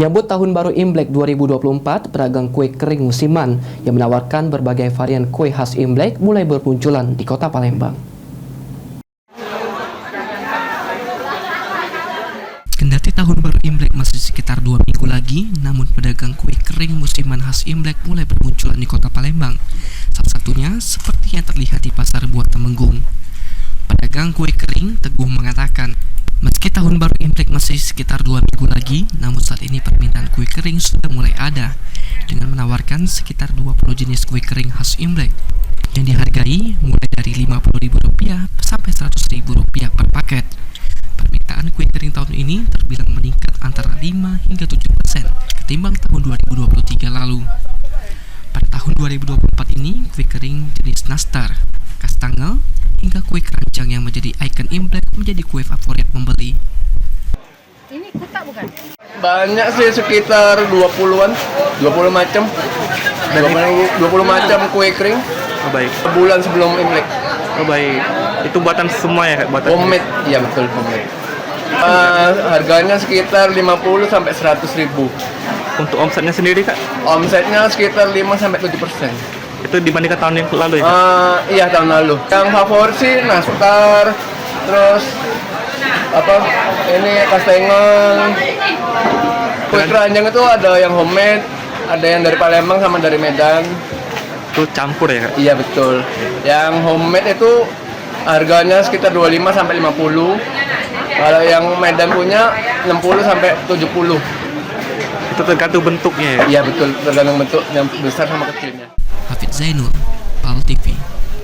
Menyambut Tahun Baru Imlek 2024, pedagang kue kering musiman yang menawarkan berbagai varian kue khas Imlek mulai bermunculan di kota Palembang. Kendati Tahun Baru Imlek masih sekitar 2 minggu lagi, namun pedagang kue kering musiman khas Imlek mulai bermunculan di kota Palembang. Salah satunya seperti yang terlihat di Pasar Buah Temenggung. Pedagang kue kering Teguh mengatakan, meski Tahun Baru Imlek masih sekitar 2 minggu lagi, namun saat ini permintaan kue kering sudah mulai ada, dengan menawarkan sekitar 20 jenis kue kering khas Imlek, yang dihargai mulai dari Rp50.000 sampai Rp100.000 per paket. Permintaan kue kering tahun ini terbilang meningkat antara 5 hingga 7% ketimbang tahun 2023 lalu. Pada tahun 2024 ini, kue kering jenis nastar, kastangel, hingga kue keranjang yang menjadi ikon Imlek menjadi kue favorit pembeli. Ini kutak bukan? Banyak sih, sekitar 20-an, 20 macam. 20 macam kue kering. Oh, baik. Sebulan sebelum Imlek. Oh, baik. Itu buatan semua ya, Kak? Buatan Homemade, iya betul homemade. Harganya sekitar 50 sampai 100 ribu. Untuk omsetnya sendiri, Kak? Omsetnya sekitar 5 sampai 7%. Itu dibandingkan tahun yang lalu ya, Kak? Iya, tahun lalu. Yang favorit sih nastar, terus ini kastengel. Kue keranjang itu ada yang homemade, ada yang dari Palembang sama dari Medan. Itu campur ya, Kak? Iya betul. Yang homemade itu harganya sekitar 25 sampai 50. Kalau yang Medan punya 60 sampai 70. Itu tergantung bentuknya ya? Iya betul, tergantung bentuk yang besar sama kecilnya. Hafid Zainul, PAL TV.